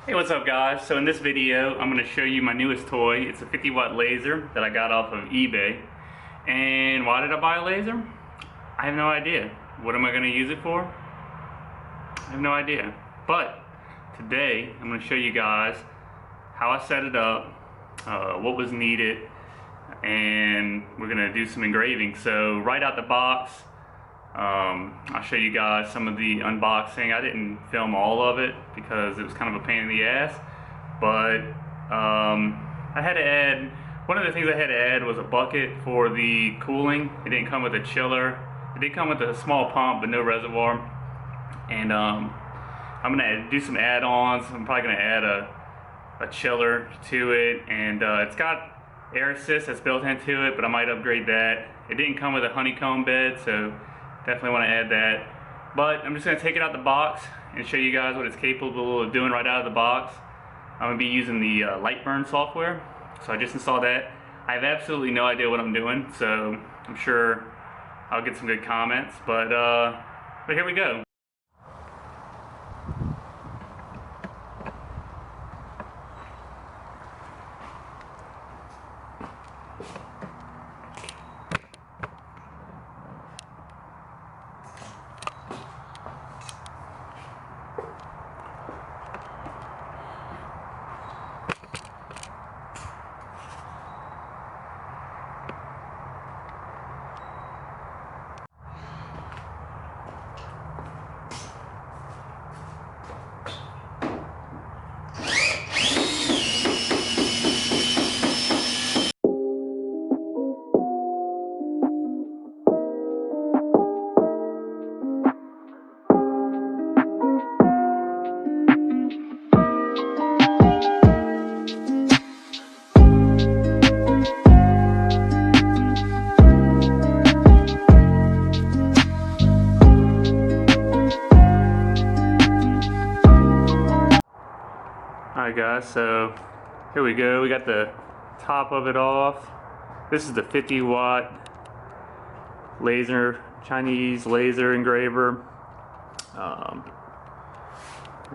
Hey, what's up guys? So in this video I'm going to show you my newest toy. It's a 50-watt laser that I got off of eBay. And why did I buy a laser? I have no idea. What am I going to use it for? I have no idea. But today I'm going to show you guys how I set it up, what was needed, and we're going to do some engraving. So right out the box, I'll show you guys some of the unboxing. I didn't film all of it because it was kind of a pain in the ass, but I had to add, one of the things I had to add was a bucket for the cooling. It didn't come with a chiller. It did come with a small pump but no reservoir. And I'm gonna do some add-ons. I'm probably gonna add a chiller to it, and it's got air assist that's built into it, but I might upgrade that. It didn't come with a honeycomb bed, so definitely want to add that. But I'm just going to take it out the box and show you guys what it's capable of doing right out of the box. I'm going to be using the lightburn software. So I just installed that. I have absolutely no idea what I'm doing, so I'm sure I'll get some good comments. But here we go. Alright guys, so here we go. We got the top of it off. This is the 50-watt laser, Chinese laser engraver. I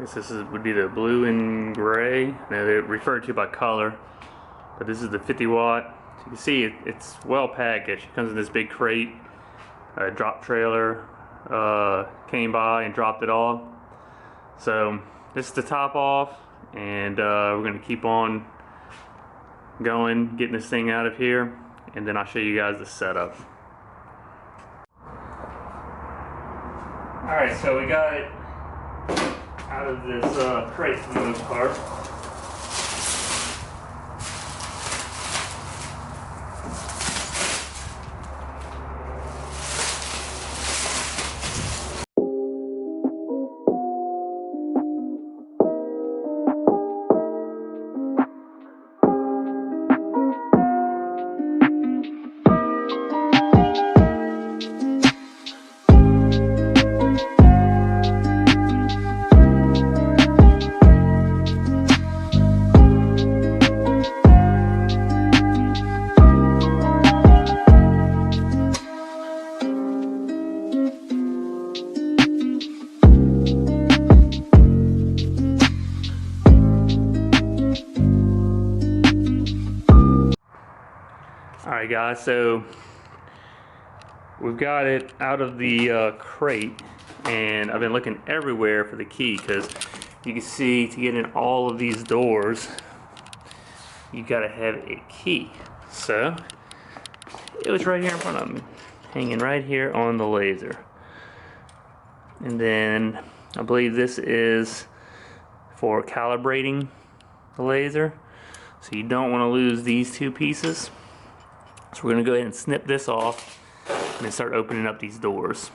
guess this would be the blue and gray. Now they're referred to by color, but this is the 50-watt. So you can see it's well packaged. It comes in this big crate. A drop trailer came by and dropped it off. So this is the top off. And we're going to keep on going, getting this thing out of here, and then I'll show you guys the setup. Alright, so we got it out of this crate for the most part. Alright guys, so we've got it out of the crate, and I've been looking everywhere for the key, because you can see to get in all of these doors you gotta have a key. So it was right here in front of me, hanging right here on the laser. And then I believe this is for calibrating the laser, so you don't want to lose these two pieces. So we're going to go ahead and snip this off and then start opening up these doors.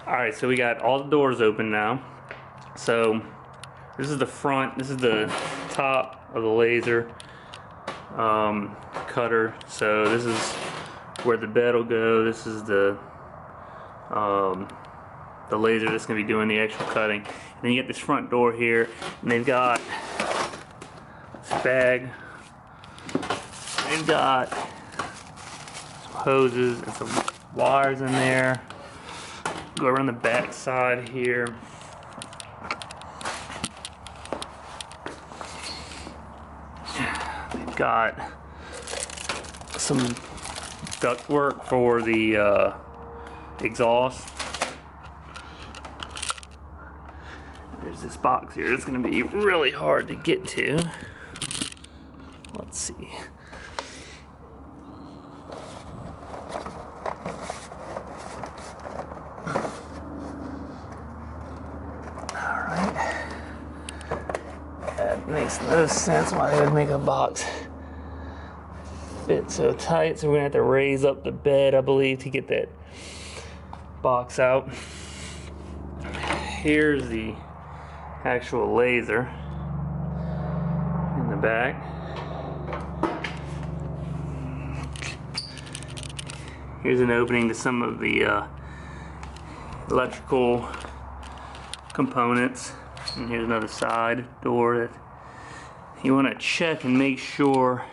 Alright, so we got all the doors open now. So this is the front, this is the top of the laser cutter. So this is where the bed will go. This is the laser that's going to be doing the actual cutting. And then you get this front door here, and they've got this bag. They've got some hoses and some wires in there. Go around the back side here. got some ductwork for the exhaust. There's this box here. It's going to be really hard to get to. Let's see. Alright. That makes no sense why they would make a box fit so tight. So we're going to have to raise up the bed, I believe, to get that box out. Here's the actual laser in the back. Here's an opening to some of the electrical components, and here's another side door that you want to check and make sure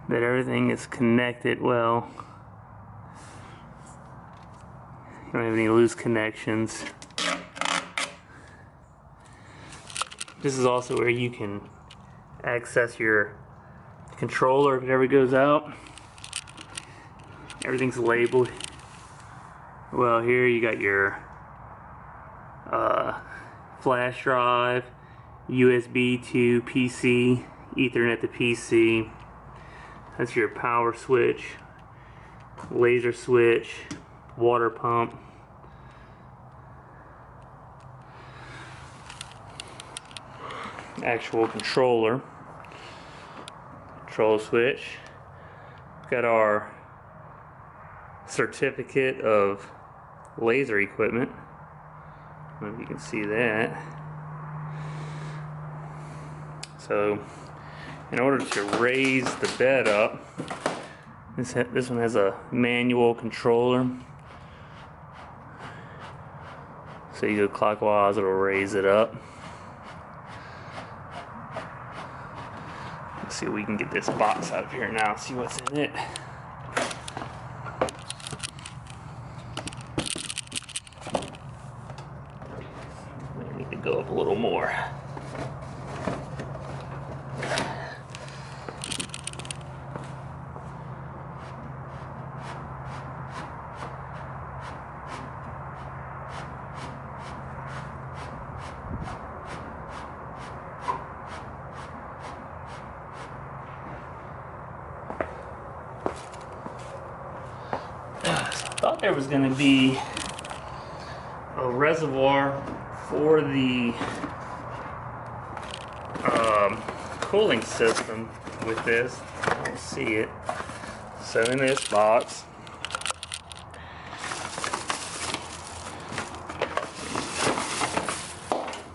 that everything is connected well. You don't have any loose connections. This is also where you can access your controller if it ever goes out. Everything's labeled. Well, here you got your flash drive, USB to PC, Ethernet to PC. That's your power switch, laser switch, water pump. Actual controller, control switch. Got our certificate of laser equipment. I don't know if you can see that. So, in order to raise the bed up, this one has a manual controller. So you go clockwise, it'll raise it up. Let's see if we can get this box out of here now, see what's in it. We need to go up a little more. Thought there was going to be a reservoir for the cooling system with this. I don't see it. So in this box,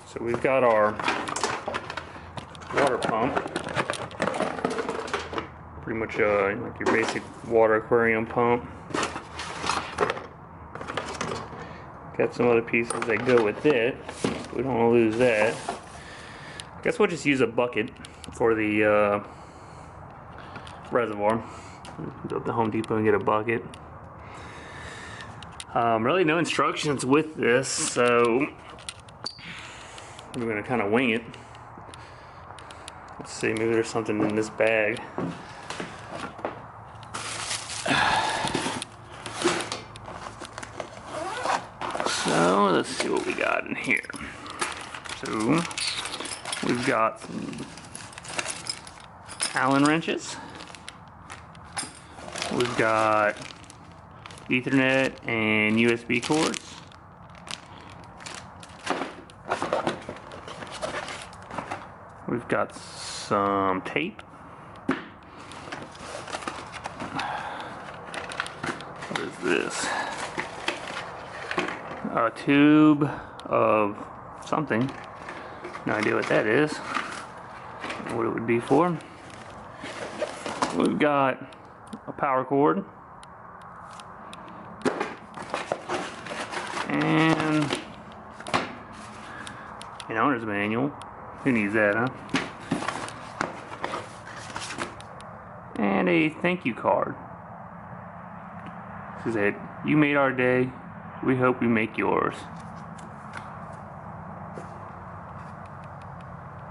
so we've got our water pump, pretty much like your basic water aquarium pump. Got some other pieces that go with it. We don't want to lose that. I guess we'll just use a bucket for the reservoir. Go to Home Depot and get a bucket. Really no instructions with this, so we're going to kind of wing it. Let's see, maybe there's something in this bag. So let's see what we got in here. So we've got some Allen wrenches. We've got Ethernet and USB cords. We've got some tape. What is this? A tube of something. No idea what that is. What it would be for. We've got a power cord. And an owner's manual. Who needs that, huh? And a thank you card. This is it. You made our day. We hope we make yours.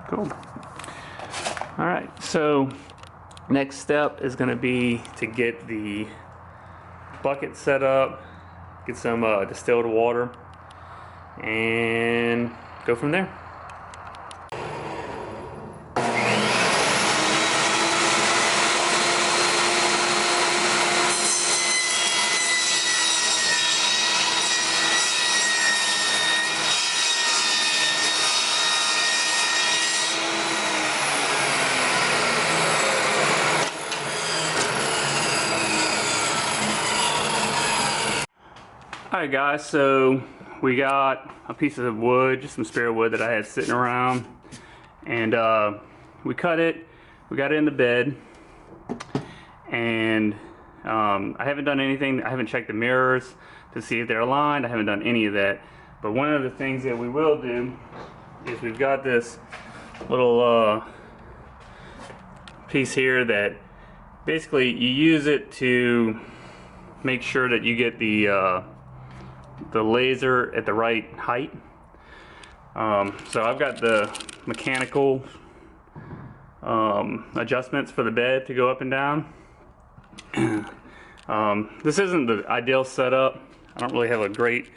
Cool. All right, so next step is going to be to get the bucket set up, get some distilled water, and go from there. Alright guys, so we got a piece of wood, just some spare wood that I had sitting around, and we cut it, we got it in the bed, and I haven't done anything, I haven't checked the mirrors to see if they're aligned, I haven't done any of that, but one of the things that we will do is we've got this little piece here that basically you use it to make sure that you get the laser at the right height. So I've got the mechanical adjustments for the bed to go up and down. This isn't the ideal setup. I don't really have a great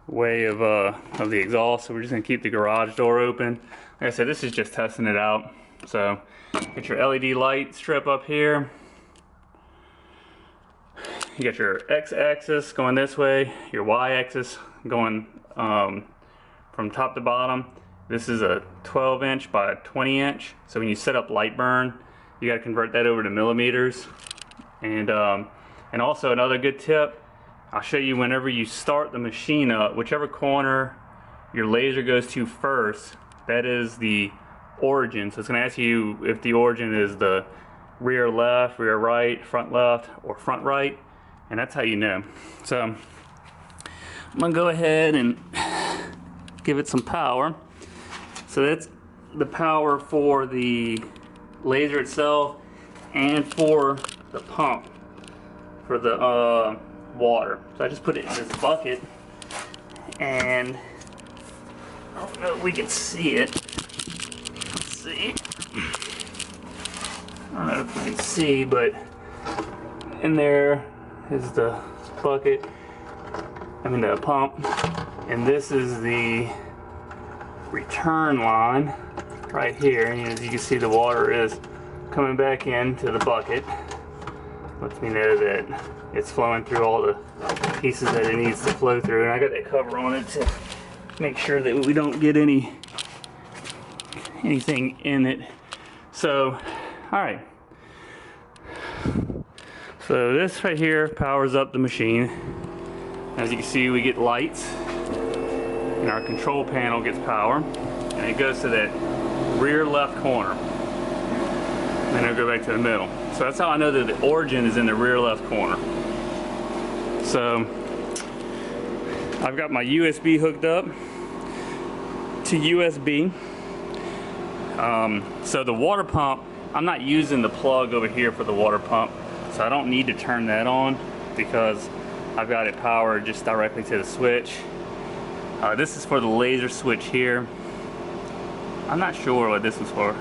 way of the exhaust, so we're just gonna keep the garage door open. Like I said, this is just testing it out. So get your LED light strip up here. You got your X-axis going this way, your Y-axis going from top to bottom. This is a 12-inch by 20-inch. So when you set up lightburn, you got to convert that over to millimeters. And also another good tip, I'll show you whenever you start the machine up, whichever corner your laser goes to first, that is the origin. So it's going to ask you if the origin is the rear left, rear right, front left, or front right. And that's how you know. So I'm gonna go ahead and give it some power. So that's the power for the laser itself and for the pump for the water. So I just put it in this bucket, and I don't know if we can see it. Let's see. I don't know if we can see, but in there is the bucket, the pump, and this is the return line right here. And as you can see, the water is coming back into the bucket. Lets me know that it's flowing through all the pieces that it needs to flow through, and I got that cover on it to make sure that we don't get anything in it. So, alright. So this right here powers up the machine. As you can see, we get lights, and our control panel gets power, and it goes to that rear left corner. And then it'll go back to the middle. So that's how I know that the origin is in the rear left corner. So I've got my USB hooked up to USB. So the water pump, I'm not using the plug over here for the water pump. So I don't need to turn that on because I've got it powered just directly to the switch. This is for the laser switch here. I'm not sure what this one's for.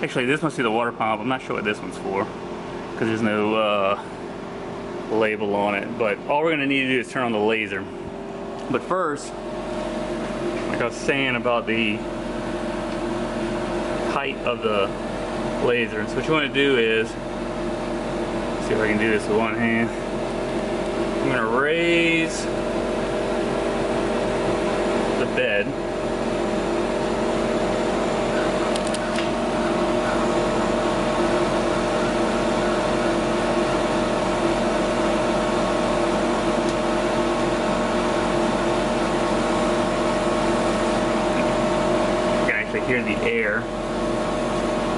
Actually, this must be the water pump. I'm not sure what this one's for because there's no label on it. But all we're gonna need to do is turn on the laser. But first, like I was saying about the height of the laser. So what you want to do is, see if I can do this with one hand. I'm going to raise the bed. You can actually hear the air.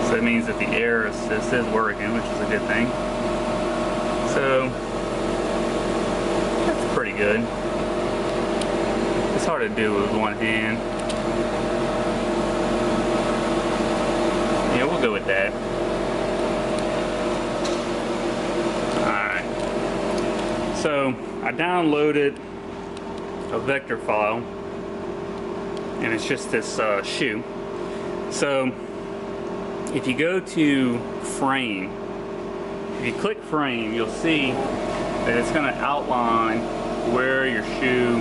So that means that the air assist is working, which is a good thing. So that's pretty good. It's hard to do with one hand. Yeah, we'll go with that. Alright. So I downloaded a vector file, and it's just this shoe. So if you go to frame, if you click frame, you'll see that it's going to outline where your shoe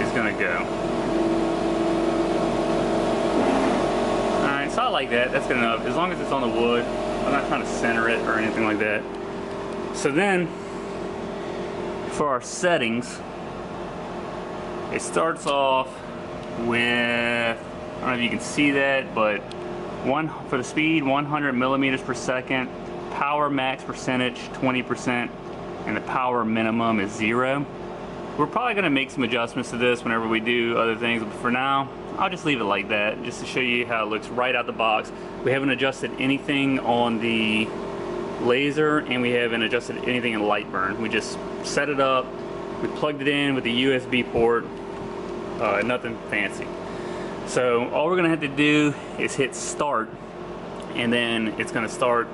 is going to go. Alright, so I like that. That's good enough. As long as it's on the wood, I'm not trying to center it or anything like that. So then, for our settings, it starts off with, I don't know if you can see that, but for the speed, 100 millimeters per second, power max percentage 20%, and the power minimum is 0. We're probably going to make some adjustments to this whenever we do other things, but for now I'll just leave it like that just to show you how it looks right out the box. We haven't adjusted anything on the laser, and we haven't adjusted anything in lightburn. We just set it up, we plugged it in with the USB port, nothing fancy. So all we're gonna have to do is hit start, and then it's gonna start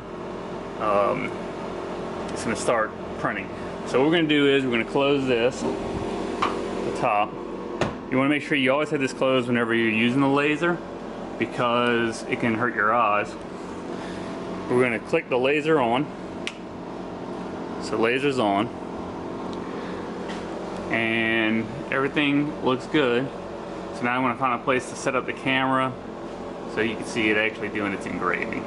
printing. So what we're gonna do is we're gonna close this, the top. You wanna make sure you always have this closed whenever you're using the laser, because it can hurt your eyes. We're gonna click the laser on. So laser's on. And everything looks good. So now I'm going to find a place to set up the camera so you can see it actually doing its engraving.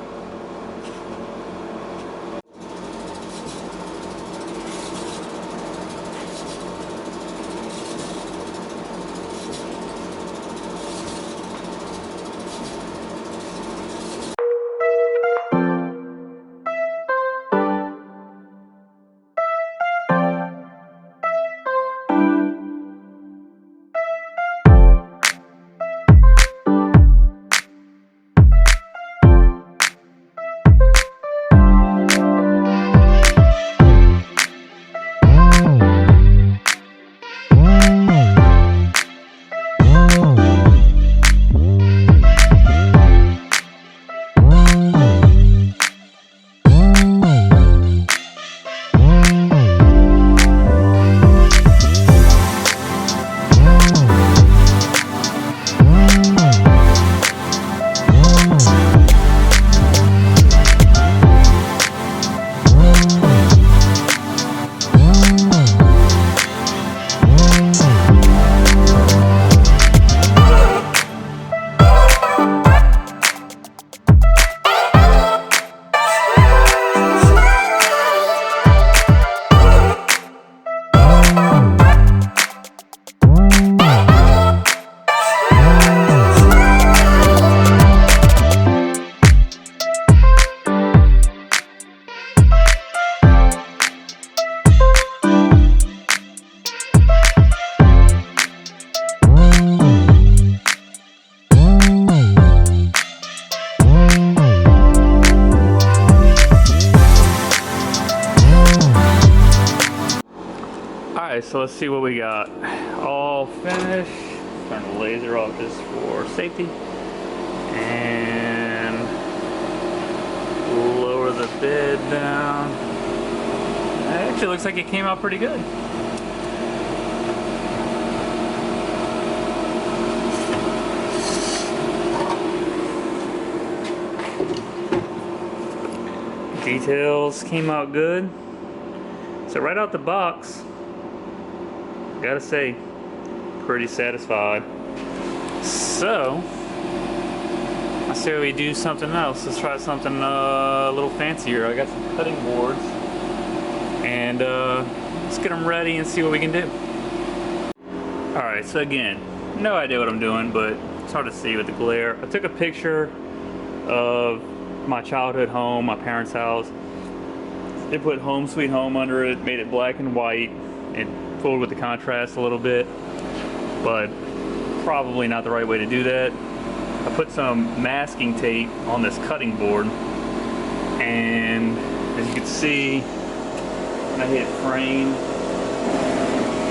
So let's see what we got. All finished. Turn the laser off just for safety. And lower the bed down. It actually looks like it came out pretty good. Details came out good. So right out the box, gotta say, pretty satisfied. So I say we do something else. Let's try something a little fancier. I got some cutting boards, and let's get them ready and see what we can do. Alright, so again, no idea what I'm doing, but it's hard to see with the glare. I took a picture of my childhood home, my parents' house. They put Home Sweet Home under it, made it black and white, and fooled with the contrast a little bit, but probably not the right way to do that. I put some masking tape on this cutting board, and as you can see, when I hit frame,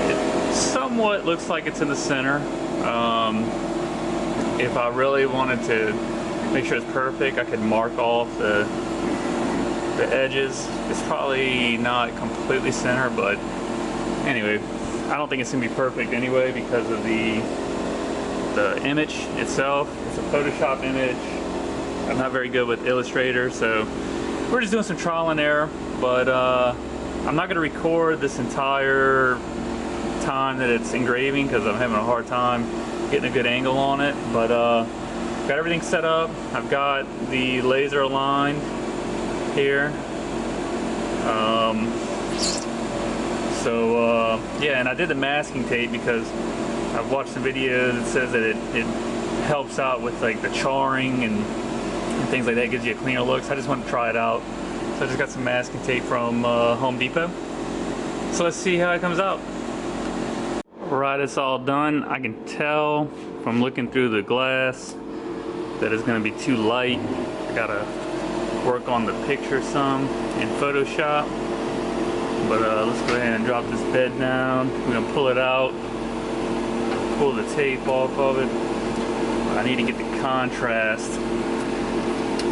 it somewhat looks like it's in the center. If I really wanted to make sure it's perfect, I could mark off the edges. It's probably not completely center, but anyway, I don't think it's gonna be perfect anyway because of the image itself. It's a Photoshop image, I'm not very good with Illustrator, so we're just doing some trial and error. But I'm not going to record this entire time that it's engraving because I'm having a hard time getting a good angle on it. But got everything set up. I've got the laser aligned here. Yeah, and I did the masking tape because I've watched some videos that says that it helps out with like the charring and things like that, it gives you a cleaner look. So I just wanted to try it out. So I just got some masking tape from Home Depot. So let's see how it comes out. Alright, it's all done. I can tell from looking through the glass that it's going to be too light. I gotta work on the picture some in Photoshop. But let's go ahead and drop this bed down. We're going to pull it out, pull the tape off of it. I need to get the contrast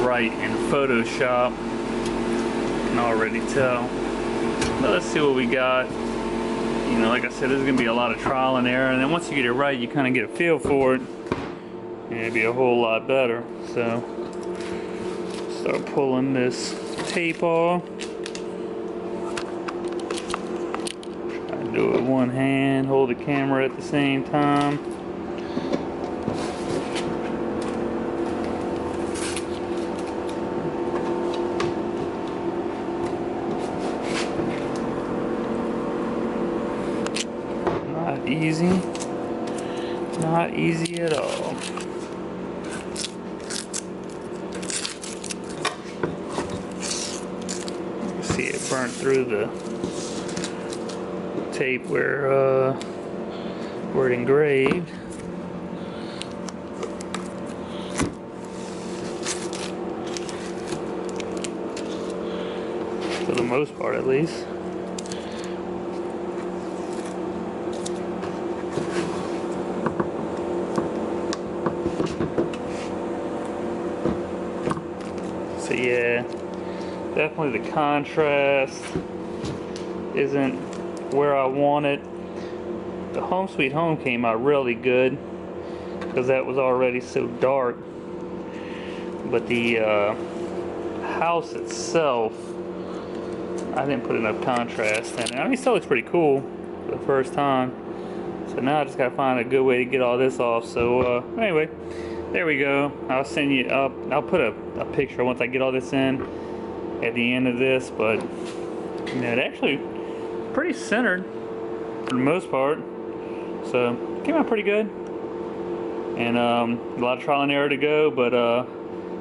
right in Photoshop. I can already tell. But let's see what we got. You know, like I said, there's going to be a lot of trial and error, and then once you get it right, you kind of get a feel for it, and it'll be a whole lot better. So, start pulling this tape off. Try to do it with one hand, hold the camera at the same time. Not easy at all. See it burnt through the tape where it engraved. For the most part, at least. So yeah, definitely the contrast isn't where I want it. The Home Sweet Home came out really good because that was already so dark. But the house itself, I didn't put enough contrast in it. I mean, it still looks pretty cool for the first time. So now I just gotta find a good way to get all this off. So anyway. There we go. I'll send you up. I'll put a picture once I get all this in at the end of this, but you know, it actually pretty centered for the most part. So it came out pretty good. And a lot of trial and error to go, but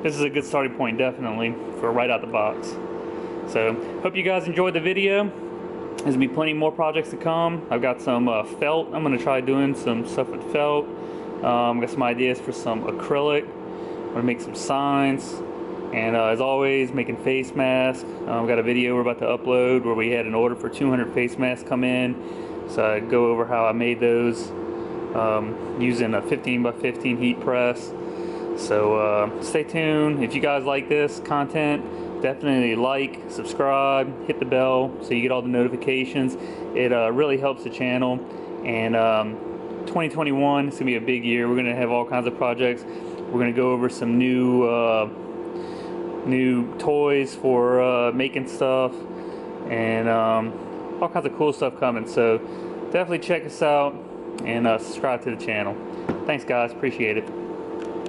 this is a good starting point definitely for right out the box. So hope you guys enjoyed the video. There's gonna be plenty more projects to come. I've got some felt. I'm gonna try doing some stuff with felt. Got some ideas for some acrylic. I'm gonna make some signs, and as always, making face masks. I've got a video we're about to upload where we had an order for 200 face masks come in. So I go over how I made those using a 15 by 15 heat press. So stay tuned. If you guys like this content, definitely like, subscribe, hit the bell so you get all the notifications. It really helps the channel. And 2021 is gonna be a big year. We're gonna have all kinds of projects. We're gonna go over some new toys for making stuff, and all kinds of cool stuff coming. So definitely check us out and subscribe to the channel. Thanks guys, appreciate it.